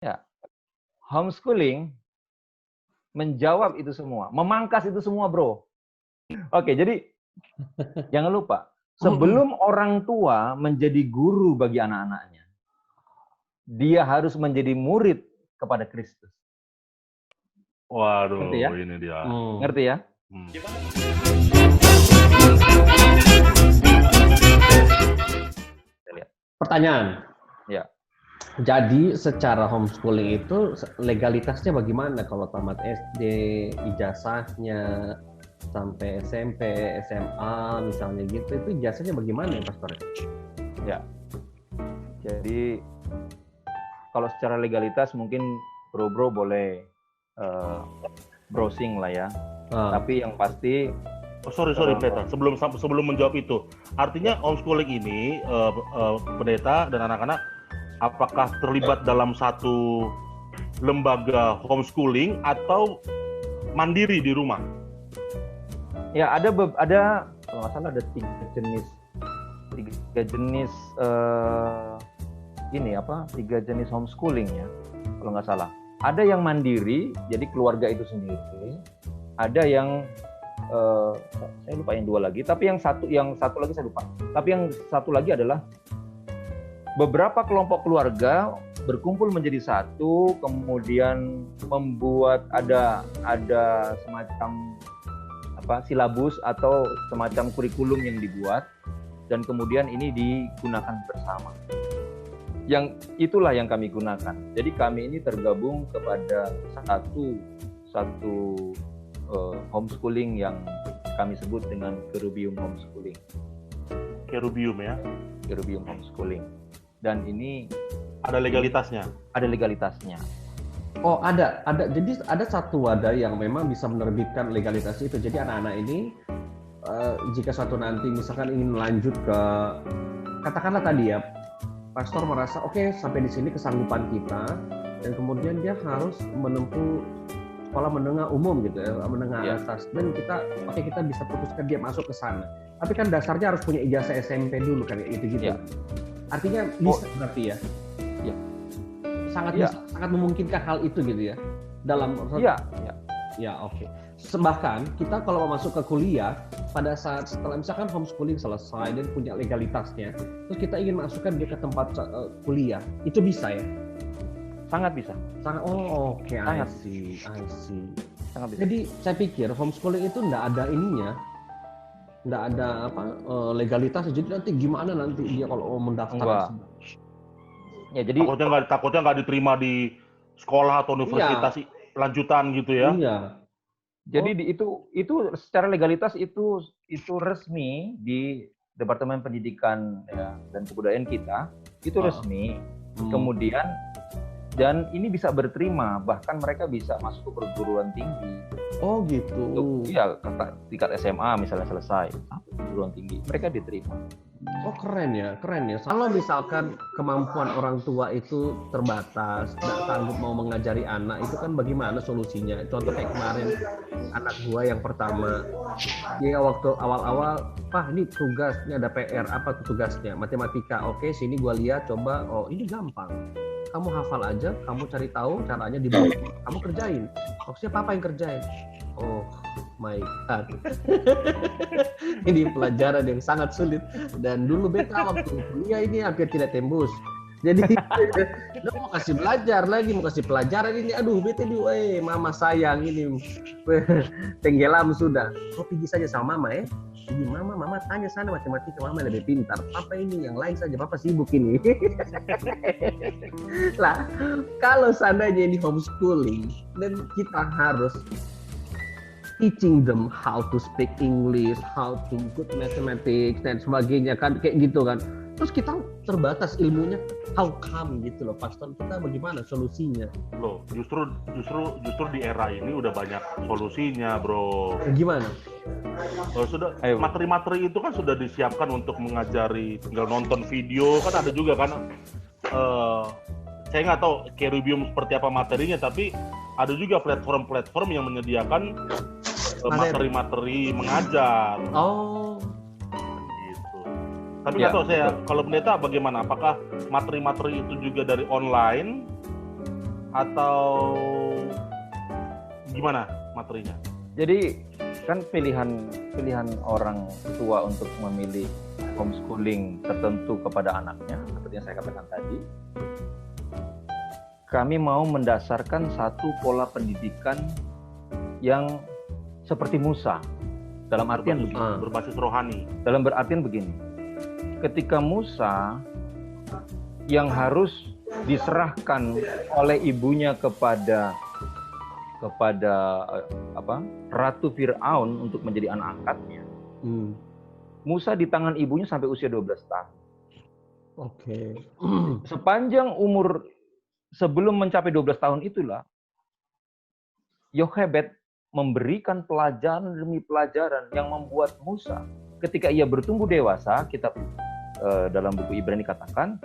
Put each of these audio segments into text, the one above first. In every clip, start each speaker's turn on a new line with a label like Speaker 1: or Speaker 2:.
Speaker 1: Ya, homeschooling menjawab itu semua, memangkas itu semua, bro. Oke, jadi jangan lupa, sebelum orang tua menjadi guru bagi anak-anaknya, dia harus menjadi murid kepada Kristus.
Speaker 2: Waduh,
Speaker 1: Ngerti ya?
Speaker 2: ini dia.
Speaker 1: Ngerti ya?
Speaker 3: Pertanyaan.
Speaker 1: Ya.
Speaker 3: Jadi secara homeschooling itu legalitasnya bagaimana kalau tamat SD, ijazahnya sampai SMP, SMA misalnya gitu, itu ijazahnya bagaimana ya Pastor?
Speaker 1: Ya. Jadi kalau secara legalitas mungkin bro boleh browsing lah ya. Tapi yang pasti
Speaker 2: sorry pendeta, sebelum menjawab itu, artinya homeschooling ini pendeta dan anak-anak apakah terlibat dalam satu lembaga homeschooling atau mandiri di rumah?
Speaker 1: Ya ada kalau nggak salah ada tiga jenis tiga jenis homeschooling ya kalau nggak salah. Ada yang mandiri, jadi keluarga itu sendiri. Ada yang saya lupa yang dua lagi, tapi yang satu lagi saya lupa. Tapi yang satu lagi adalah beberapa kelompok keluarga berkumpul menjadi satu, kemudian membuat ada semacam silabus atau semacam kurikulum yang dibuat, dan kemudian ini digunakan bersama. Yang itulah yang kami gunakan. Jadi kami ini tergabung kepada satu homeschooling yang kami sebut dengan Kerubium Homeschooling.
Speaker 2: Kerubium ya?
Speaker 1: Kerubium Homeschooling. Dan ini
Speaker 2: ada legalitasnya.
Speaker 1: Ada legalitasnya.
Speaker 3: Oh, ada. Jadi ada satu wadah yang memang bisa menerbitkan legalitas itu. Jadi anak-anak ini jika suatu nanti misalkan ingin lanjut ke, katakanlah tadi ya, pastor merasa oke, sampai di sini kesanggupan kita, dan kemudian dia harus menempuh sekolah menengah umum gitu ya, menengah atas, dan kita bisa putuskan dia masuk ke sana. Tapi kan dasarnya harus punya ijazah SMP dulu kan, itu gitu. Artinya bisa berarti ya.
Speaker 1: Ya.
Speaker 3: Sangat memungkinkan hal itu gitu ya. Dalam Ya, oke. Bahkan kita kalau mau masuk ke kuliah, pada saat setelah misalkan homeschooling selesai dan punya legalitasnya, terus kita ingin masukkan dia ke tempat kuliah, itu bisa ya?
Speaker 1: Sangat bisa.
Speaker 3: Sangat. Oh, oke. I see. Sangat bisa. Jadi saya pikir homeschooling itu enggak ada ininya. Enggak ada legalitasnya. Jadi nanti gimana nanti dia kalau mau mendaftar?
Speaker 1: Ya, jadi
Speaker 2: takutnya nggak diterima di sekolah atau universitas lanjutan gitu ya?
Speaker 1: Iya. Jadi itu secara legalitas itu resmi di Departemen Pendidikan dan Kebudayaan kita, itu resmi. Kemudian dan ini bisa berterima, bahkan mereka bisa masuk ke perguruan tinggi.
Speaker 3: Oh gitu.
Speaker 1: Iya, tingkat SMA misalnya selesai, perguruan tinggi, mereka diterima.
Speaker 3: Oh keren ya. Kalau misalkan kemampuan orang tua itu terbatas, tidak sanggup mau mengajari anak, itu kan bagaimana solusinya? Contoh kayak kemarin anak gua yang pertama, dia waktu awal-awal, Pak ini tugas, ini ada PR, apa tuh tugasnya? Matematika. Oke, sini gua lihat, coba, oh ini gampang. Kamu hafal aja, kamu cari tahu caranya di buku, kamu kerjain. Maksudnya papa yang kerjain. Oh my God. Ini pelajaran yang sangat sulit. Dan dulu beta waktu kuliah ini hampir tidak tembus. Jadi mau kasih belajar lagi, mau kasih pelajaran ini. Aduh beta ini, mama sayang ini. Tenggelam sudah. Kau pergi saja sama mama ya. Ini mama tanya sana matematika, mama lebih pintar. Papa ini yang lain saja, papa sibuk ini. Lah, kalau seandainya ini homeschooling dan kita harus teaching them how to speak English, how to good mathematics dan sebagainya kan kayak gitu kan. Terus kita terbatas ilmunya, how come gitu loh, Pastor, kita bagaimana solusinya?
Speaker 2: Loh, justru di era ini udah banyak solusinya, bro.
Speaker 3: Gimana?
Speaker 2: Sudah materi-materi itu kan sudah disiapkan untuk mengajari, tinggal nonton video kan ada juga kan. Saya nggak tahu Kerubium seperti apa materinya, tapi ada juga platform-platform yang menyediakan materi-materi mengajar.
Speaker 3: Oh.
Speaker 2: Tapi nggak tahu saya, kalau pendeta bagaimana? Apakah materi-materi itu juga dari online atau gimana materinya?
Speaker 1: Jadi kan pilihan orang tua untuk memilih homeschooling tertentu kepada anaknya, seperti yang saya katakan tadi, kami mau mendasarkan satu pola pendidikan yang seperti Musa. Dalam artian
Speaker 2: berbasis rohani.
Speaker 1: Dalam berartian begini, ketika Musa yang harus diserahkan oleh ibunya kepada Ratu Fir'aun untuk menjadi anak angkatnya. Musa di tangan ibunya sampai usia 12 tahun.
Speaker 3: Oke.
Speaker 1: Sepanjang umur sebelum mencapai 12 tahun itulah Yochebed memberikan pelajaran demi pelajaran yang membuat Musa ketika ia bertumbuh dewasa, kitab dalam buku Ibrani katakan,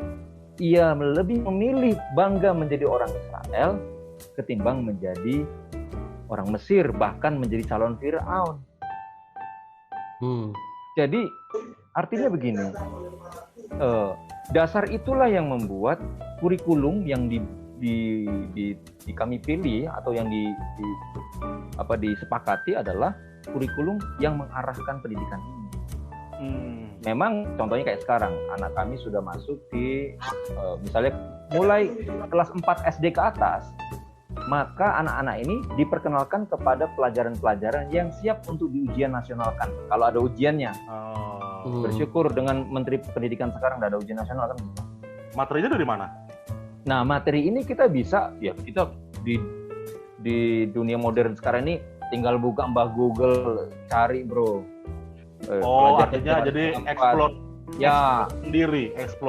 Speaker 1: ia lebih memilih bangga menjadi orang Israel ketimbang menjadi orang Mesir, bahkan menjadi calon Fir'aun. Jadi artinya begini, dasar itulah yang membuat kurikulum yang kami pilih atau yang disepakati adalah kurikulum yang mengarahkan pendidikan ini. Memang contohnya kayak sekarang, anak kami sudah masuk di misalnya mulai kelas 4 SD ke atas, maka anak-anak ini diperkenalkan kepada pelajaran-pelajaran yang siap untuk diujian nasionalkan. Kalau ada ujiannya, bersyukur dengan Menteri Pendidikan sekarang tidak ada ujian nasional kan.
Speaker 2: Materinya dari mana?
Speaker 1: Nah, materi ini kita bisa, ya kita di dunia modern sekarang ini tinggal buka Mbah Google, cari bro.
Speaker 2: Artinya jadi explore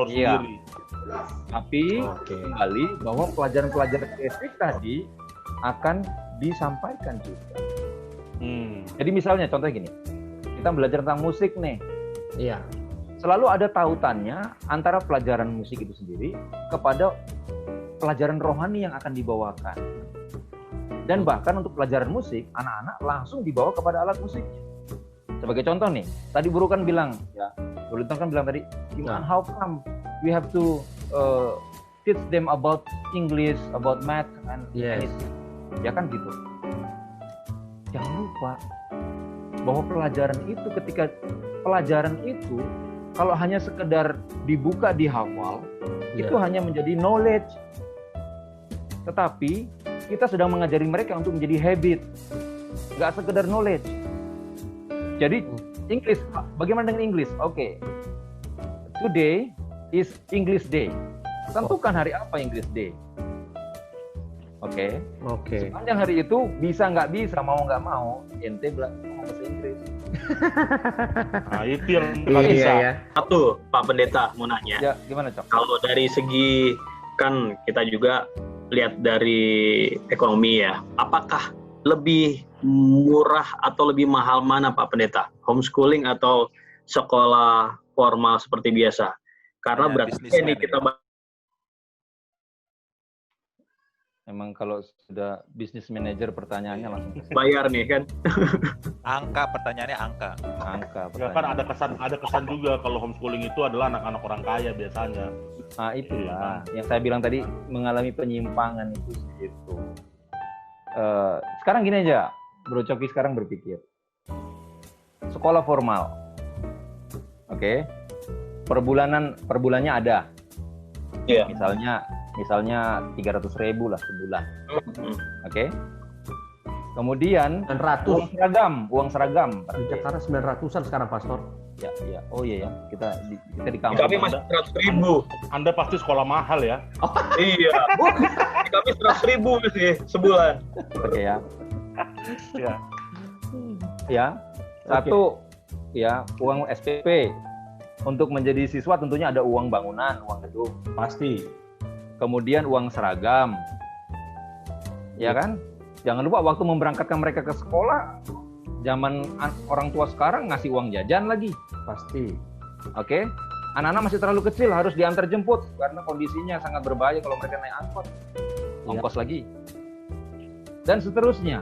Speaker 2: sendiri.
Speaker 1: Tapi kembali bahwa pelajaran-pelajaran spesifik tadi akan disampaikan juga. Jadi misalnya contohnya gini, kita belajar tentang musik nih.
Speaker 3: Iya.
Speaker 1: Selalu ada tautannya antara pelajaran musik itu sendiri kepada pelajaran rohani yang akan dibawakan. Dan bahkan untuk pelajaran musik, anak-anak langsung dibawa kepada alat musik. Sebagai contoh nih, tadi Buru kan bilang, Buru kan bilang tadi, how come we have to teach them about English, about math, and anything. Ya kan gitu. Jangan lupa bahwa pelajaran itu kalau hanya sekedar dibuka dihafal, itu hanya menjadi knowledge. Tetapi kita sedang mengajari mereka untuk menjadi habit, nggak sekedar knowledge. Jadi English, bagaimana dengan English? Oke. Today is English Day. Tentukan hari apa English Day. Oke. Sepanjang hari itu bisa nggak bisa, mau nggak mau, ente ngomong bahasa Inggris.
Speaker 2: Nah, itu yang nggak bisa.
Speaker 3: Iya.
Speaker 4: Satu, Pak Pendeta mau nanya.
Speaker 1: Ya, gimana Cok?
Speaker 4: Kalau dari segi kan kita juga lihat dari ekonomi ya, apakah lebih murah atau lebih mahal mana Pak Pendeta? Homeschooling atau sekolah formal seperti biasa? Karena berarti ini kita
Speaker 1: Memang kalau sudah bisnis manajer pertanyaannya langsung
Speaker 4: bayar nih kan.
Speaker 5: Pertanyaannya angka.
Speaker 2: Ya kan ada kesan juga kalau homeschooling itu adalah anak-anak orang kaya biasanya.
Speaker 1: Nah, itulah yang saya bilang tadi, mengalami penyimpangan itu segitu. Sekarang gini aja, Bro Coki sekarang berpikir. Sekolah formal. Oke. Per bulannya ada.
Speaker 4: Iya.
Speaker 1: Misalnya 300.000 lah sebulan. Oke. Kemudian uang seragam.
Speaker 3: Di Jakarta 900-an sekarang, Pastor.
Speaker 1: Ya. Oh iya ya. Kita di kampung.
Speaker 4: Kami masih 100.000.
Speaker 2: Anda pasti sekolah mahal ya?
Speaker 4: Iya. Kami 100.000 sih sebulan.
Speaker 1: Oke ya.
Speaker 2: Ya.
Speaker 1: Ya. Satu ya, uang SPP. Untuk menjadi siswa tentunya ada uang bangunan, uang gedung.
Speaker 3: Pasti.
Speaker 1: Kemudian uang seragam. Ya kan? Jangan lupa waktu memberangkatkan mereka ke sekolah, zaman orang tua sekarang ngasih uang jajan lagi.
Speaker 3: Pasti.
Speaker 1: Oke? Anak-anak masih terlalu kecil, harus diantar jemput karena kondisinya sangat berbahaya kalau mereka naik angkot. Ongkos lagi. Dan seterusnya.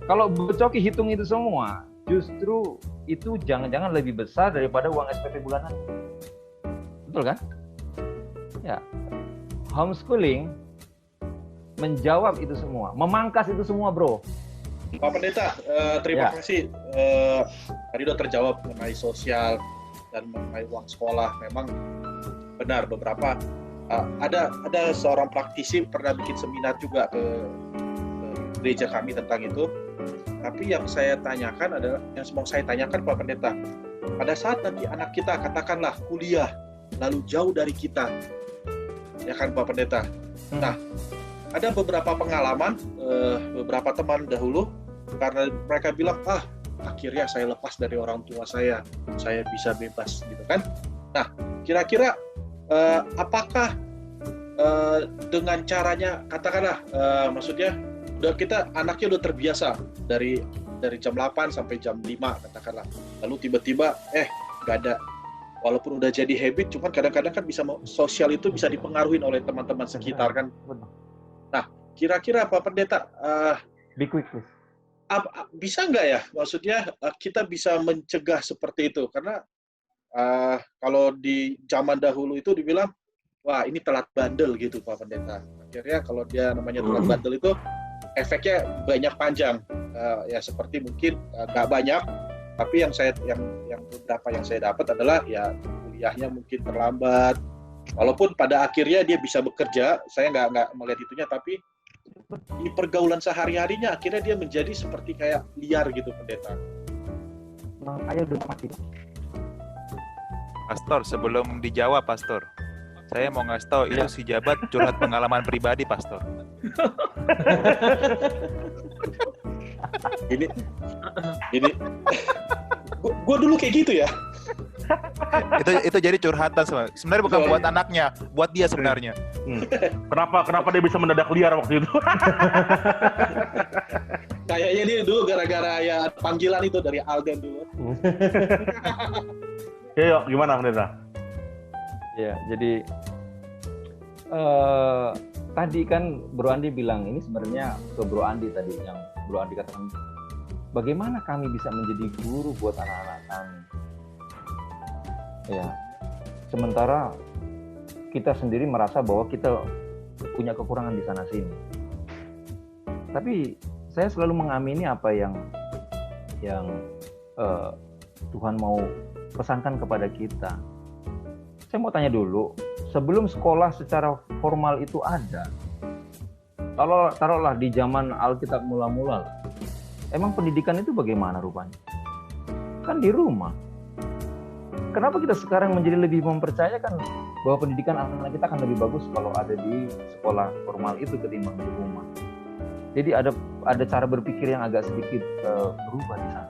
Speaker 1: Kalau Bu Coki hitung itu semua, justru itu jangan-jangan lebih besar daripada uang SPP bulanan. Betul kan? Ya. Homeschooling menjawab itu semua, memangkas itu semua, bro.
Speaker 6: Pak Pendeta, terima kasih. Tadi udah terjawab mengenai sosial dan mengenai uang sekolah. Memang benar beberapa ada seorang praktisi pernah bikin seminar juga ke gereja kami tentang itu. Tapi yang saya tanyakan adalah, yang mau saya tanyakan Pak Pendeta, pada saat nanti anak kita katakanlah kuliah lalu jauh dari kita, ya kan Pak Pendeta. Nah, ada beberapa pengalaman, beberapa teman dahulu, karena mereka bilang, akhirnya saya lepas dari orang tua saya bisa bebas, gitu kan. Nah, kira-kira apakah dengan caranya, katakanlah, maksudnya, anaknya udah terbiasa dari jam 8 sampai jam 5, katakanlah. Lalu tiba-tiba, nggak ada. Walaupun udah jadi habit, cuman kadang-kadang kan sosial itu bisa dipengaruhi oleh teman-teman sekitar kan. Nah, kira-kira Pak Pendeta,
Speaker 1: Be quick, please.
Speaker 6: Bisa nggak ya? Maksudnya kita bisa mencegah seperti itu, karena kalau di zaman dahulu itu dibilang, wah ini telat bandel gitu Pak Pendeta. Akhirnya kalau dia namanya telat bandel itu efeknya banyak panjang. Ya seperti mungkin nggak banyak, tapi yang beberapa yang saya dapat adalah ya kuliahnya mungkin terlambat. Walaupun pada akhirnya dia bisa bekerja, saya nggak melihat itunya, tapi di pergaulan sehari-harinya akhirnya dia menjadi seperti kayak liar gitu Pendeta.
Speaker 1: Ayo udah mati.
Speaker 5: Pastor, sebelum dijawab, Pastor, saya mau ngasih tahu itu si Jabat curhat pengalaman pribadi, Pastor.
Speaker 6: Ini, gue dulu kayak gitu ya.
Speaker 5: Itu jadi curhatan sebenarnya bukan buat anaknya, buat dia sebenarnya.
Speaker 2: Kenapa dia bisa mendadak liar waktu itu?
Speaker 6: Kayaknya dia dulu gara-gara ya panggilan itu dari Alden dulu.
Speaker 2: Yuk, gimana Pendeta?
Speaker 1: Ya, jadi tadi kan Bro Andi bilang, ini sebenarnya ke Bro Andi tadi, yang Bro Andi katakan, bagaimana kami bisa menjadi guru buat anak-anak kami? Ya, sementara kita sendiri merasa bahwa kita punya kekurangan di sana sini. Tapi saya selalu mengamini apa yang Tuhan mau pesankan kepada kita. Saya mau tanya dulu, sebelum sekolah secara formal itu ada, taruhlah di zaman Alkitab mula-mula, emang pendidikan itu bagaimana rupanya? Kan di rumah. Kenapa kita sekarang menjadi lebih mempercayakan bahwa pendidikan anak-anak kita akan lebih bagus kalau ada di sekolah formal itu ketimbang di rumah? Jadi ada cara berpikir yang agak sedikit berubah di sana.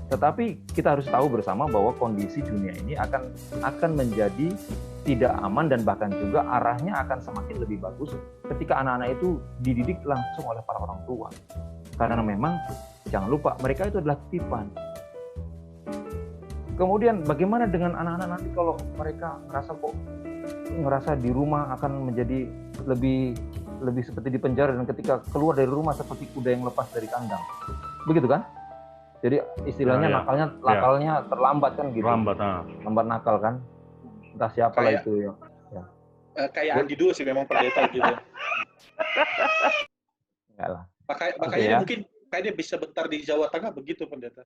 Speaker 1: Tetapi kita harus tahu bersama bahwa kondisi dunia ini akan menjadi tidak aman, dan bahkan juga arahnya akan semakin lebih bagus ketika anak-anak itu dididik langsung oleh para orang tua. Karena memang jangan lupa mereka itu adalah titipan. Kemudian bagaimana dengan anak-anak nanti kalau mereka ngerasa di rumah akan menjadi lebih seperti di penjara, dan ketika keluar dari rumah seperti kuda yang lepas dari kandang. Begitu kan? Jadi istilahnya nakalnya terlambat kan gitu. Lambat nakal kan. Entah siapa lah itu ya.
Speaker 6: Kayak Andi dulu sih memang pendeta gitu.
Speaker 1: Enggak lah.
Speaker 6: Makanya dia mungkin kayak dia bisa bentar di Jawa Tengah begitu pendeta.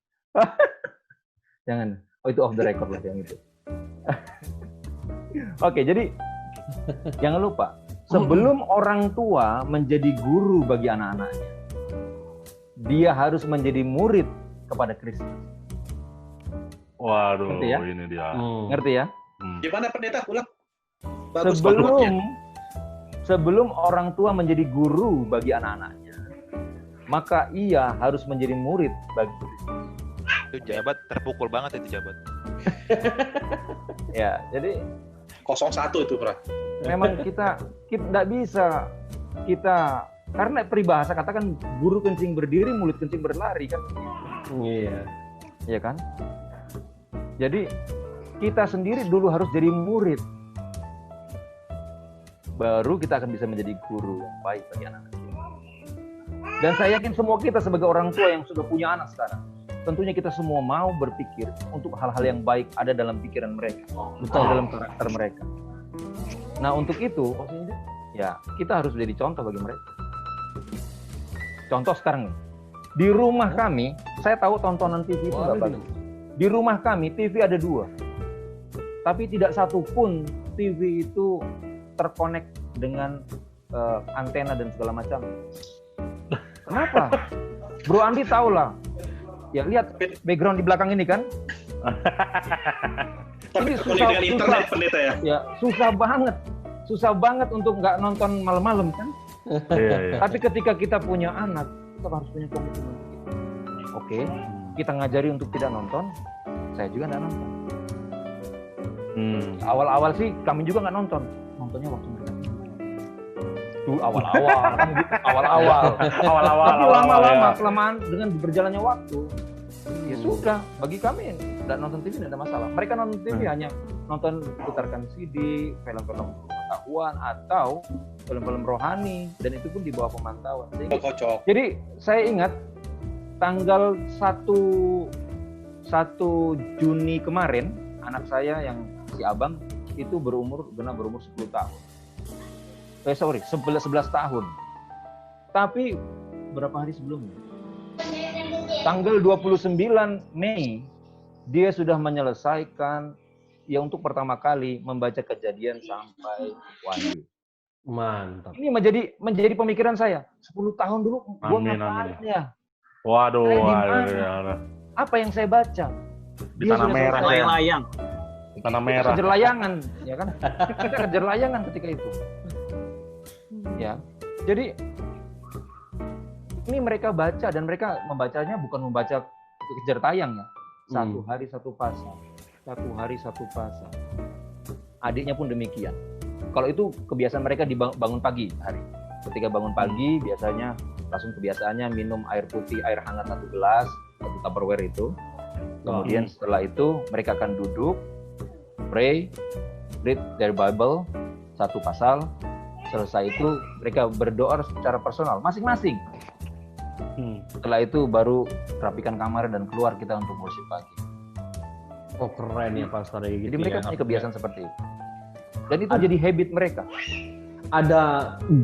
Speaker 1: Jangan. Oh, itu off the record lah yang itu. Oke, jadi jangan lupa, sebelum orang tua menjadi guru bagi anak-anaknya, dia harus menjadi murid kepada Kristus.
Speaker 2: Waduh,
Speaker 1: ngerti ya?
Speaker 2: Ini dia.
Speaker 1: Ngerti ya?
Speaker 6: Gimana pendeta? Ulang. Bagus,
Speaker 1: sebelum orang tua menjadi guru bagi anak-anaknya, maka ia harus menjadi murid bagi Kristus.
Speaker 5: Itu Jabat terpukul banget itu Jabat.
Speaker 1: Ya, jadi
Speaker 6: 01 itu, Bro.
Speaker 1: Memang kita tidak bisa karena peribahasa katakan guru kencing berdiri, mulut kencing berlari kan.
Speaker 3: Iya.
Speaker 1: Iya kan? Jadi kita sendiri dulu harus jadi murid. Baru kita akan bisa menjadi guru yang baik bagi anak-anak. Dan saya yakin semua kita sebagai orang tua yang sudah punya anak sekarang, tentunya kita semua mau berpikir untuk hal-hal yang baik ada dalam pikiran mereka, dalam karakter mereka. Nah, untuk itu, ya kita harus jadi contoh bagi mereka. Contoh sekarang nih, di rumah kami, saya tahu tontonan TV itu nggak bagus. Di rumah kami TV ada 2, tapi tidak satu pun TV itu terkonek dengan antena dan segala macam. Kenapa? Bro Andi tahu lah. Ya lihat background di belakang ini kan.
Speaker 6: Tapi susah dengan internet pendeta ya.
Speaker 1: Ya susah banget untuk nggak nonton malam-malam kan. Tapi ketika kita punya anak, kita harus punya komitmen. Oke, kita ngajari untuk tidak nonton. Saya juga nggak nonton. Awal-awal sih kami juga nggak nonton. Nontonnya waktu mereka. Tuh awal-awal. Tapi lama-lama kelamaan dengan berjalannya waktu. Ya sudah, bagi kami nggak nonton TV tidak ada masalah. Mereka nonton TV hanya nonton putarkan CD, film-film pengetahuan atau film-film rohani, dan itu pun di bawah pemantauan. Jadi saya ingat tanggal 1 Juni kemarin, anak saya yang si Abang itu berumur 10 tahun. 11 tahun. Tapi berapa hari sebelumnya? Tanggal 29 Mei dia sudah menyelesaikan ya untuk pertama kali membaca Kejadian sampai Wahyu.
Speaker 3: Mantap.
Speaker 1: Ini menjadi pemikiran saya. 10 tahun dulu gua ngapain ya?
Speaker 2: Waduh.
Speaker 1: Apa yang saya baca?
Speaker 2: Di tanah merah ya.
Speaker 4: Layang.
Speaker 2: Di tanah merah.
Speaker 1: Kejar layangan, ya kan? Kita kejar layangan ketika itu. Ya. Jadi ini mereka baca, dan mereka membacanya bukan membaca kejar tayang ya. 1 hari 1 pasal. 1 hari 1 pasal. Adiknya pun demikian. Kalau itu kebiasaan mereka bangun pagi hari. Ketika bangun pagi biasanya langsung kebiasaannya minum air putih, air hangat 1 gelas, 1 Tupperware itu. Kemudian setelah itu mereka akan duduk, pray, read their Bible, 1 pasal. Selesai itu mereka berdoa secara personal masing-masing. Setelah itu baru rapikan kamar dan keluar kita untuk worship pagi.
Speaker 3: Oh keren ya Pastor gitu.
Speaker 1: Jadi mereka punya kebiasaan seperti itu. Dan itu jadi habit mereka.
Speaker 3: Ada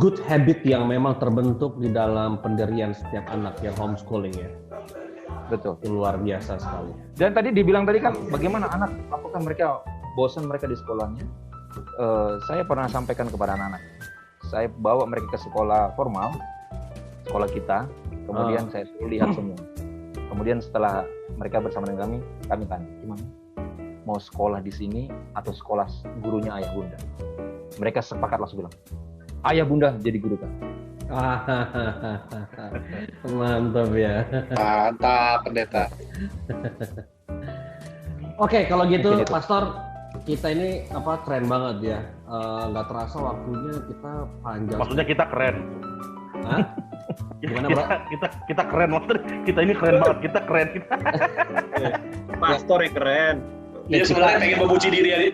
Speaker 3: good habit yang memang terbentuk di dalam pendirian setiap anak yang homeschooling ya.
Speaker 1: Betul.
Speaker 3: Itu luar biasa sekali.
Speaker 1: Dan tadi dibilang tadi kan bagaimana anak, apakah mereka bosan mereka di sekolahnya? Saya pernah sampaikan kepada anak-anak. Saya bawa mereka ke sekolah formal, sekolah kita. Kemudian saya suruh lihat semua. Kemudian setelah mereka bersama dengan kami tanya, gimana? Mau sekolah di sini atau sekolah gurunya ayah bunda? Mereka sepakat langsung bilang, ayah bunda jadi guru kan.
Speaker 3: Mantap ya.
Speaker 6: Mantap pendeta.
Speaker 3: Oke, kalau gitu Pastor, kita ini keren banget ya. Nggak terasa waktunya kita panjang.
Speaker 2: Maksudnya kita keren.
Speaker 3: Hah? Gimana bro?
Speaker 2: Kita keren, maksudnya kita ini keren banget, kita keren.
Speaker 4: Pastor yang keren.
Speaker 6: Dia sebenarnya pengen memuji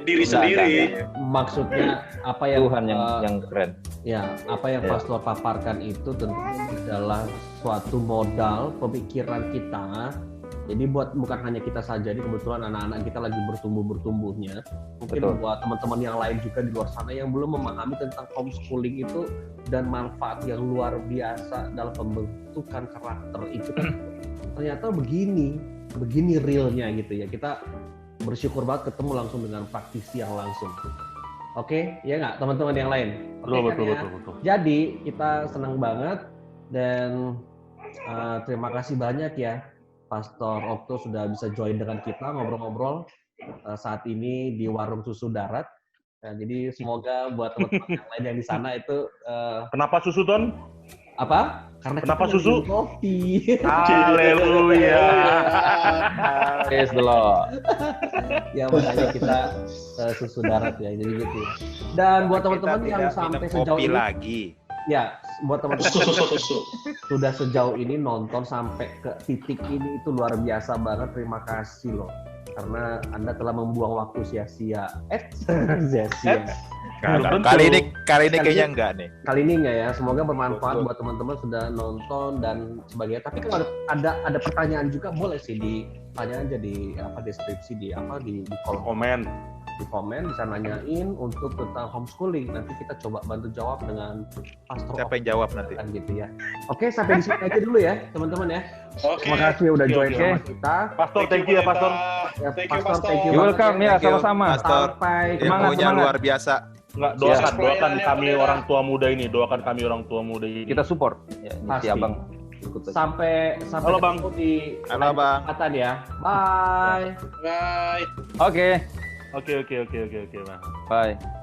Speaker 6: diri sendiri.
Speaker 3: Maksudnya apa yang
Speaker 1: Tuhan yang keren.
Speaker 3: Ya, apa yang Pastor paparkan itu tentunya adalah suatu modal pemikiran kita. Jadi bukan hanya kita saja, ini kebetulan anak-anak kita lagi bertumbuhnya. Mungkin buat teman-teman yang lain juga di luar sana yang belum memahami tentang homeschooling itu dan manfaat yang luar biasa dalam pembentukan karakter itu kan ternyata begini realnya gitu ya. Kita bersyukur banget ketemu langsung dengan praktisi yang langsung. Oke, ya nggak teman-teman yang lain?
Speaker 2: Betul.
Speaker 3: Jadi kita senang banget dan terima kasih banyak ya Pastor Okto sudah bisa join dengan kita ngobrol-ngobrol saat ini di Warung Susu Darat. Nah, jadi semoga buat teman-teman yang lain yang di sana itu
Speaker 2: Kenapa susu, Ton?
Speaker 3: apa? Karena
Speaker 2: kenapa
Speaker 3: kita
Speaker 2: susu?
Speaker 3: Kopi.
Speaker 2: Haleluya.
Speaker 1: Praise the Lord.
Speaker 3: Ya makanya kita susu darat ya, jadi gitu. Dan buat teman-teman yang sampai sejauh
Speaker 5: kopi
Speaker 3: ini
Speaker 5: lagi.
Speaker 3: ya, buat teman-teman sudah sejauh ini nonton sampai ke titik ini itu luar biasa banget. Terima kasih loh, karena Anda telah membuang waktu sia-sia. Sia-sia.
Speaker 5: Kali ini kayaknya enggak nih.
Speaker 3: Kali ini enggak ya. Semoga bermanfaat buat teman-teman sudah nonton dan sebagainya. Tapi kalau ada pertanyaan juga boleh sih ditanya aja di deskripsi di kolom
Speaker 2: Komen.
Speaker 3: di komen, bisa nanyain untuk tentang homeschooling. Nanti kita coba bantu jawab dengan pastor.
Speaker 5: Siapa yang jawab nanti?
Speaker 3: Gitu ya. Oke, sampai di sini aja dulu ya, teman-teman ya.
Speaker 6: Oke.
Speaker 3: Terima kasih udah join
Speaker 1: Oke.
Speaker 3: sama kita.
Speaker 2: Pastor, thank you ya Pastor.
Speaker 3: Ya,
Speaker 6: Thank you,
Speaker 3: Pastor,
Speaker 6: Pastor.
Speaker 3: thank you
Speaker 1: You
Speaker 3: banget
Speaker 1: welcome ya,
Speaker 5: Thank you,
Speaker 1: sama-sama.
Speaker 5: Pastor.
Speaker 3: Sampai
Speaker 1: Semangat,
Speaker 5: Ilmunya
Speaker 1: semangat.
Speaker 5: luar biasa.
Speaker 2: Enggak,
Speaker 6: Sukses
Speaker 2: doakan
Speaker 6: pelayanannya,
Speaker 2: kami
Speaker 6: Pendeta.
Speaker 2: orang tua muda ini, doakan kami orang tua muda ini.
Speaker 1: Kita support. Ya, ini
Speaker 3: Pasti.
Speaker 1: si Abang ikut aja.
Speaker 3: sampai
Speaker 2: Halo, Bang.
Speaker 3: ketemu di
Speaker 5: Halo, Bang.
Speaker 3: kesempatan ya. Bye.
Speaker 6: Bye.
Speaker 1: Oke,
Speaker 2: Oke. Nah.
Speaker 1: bye.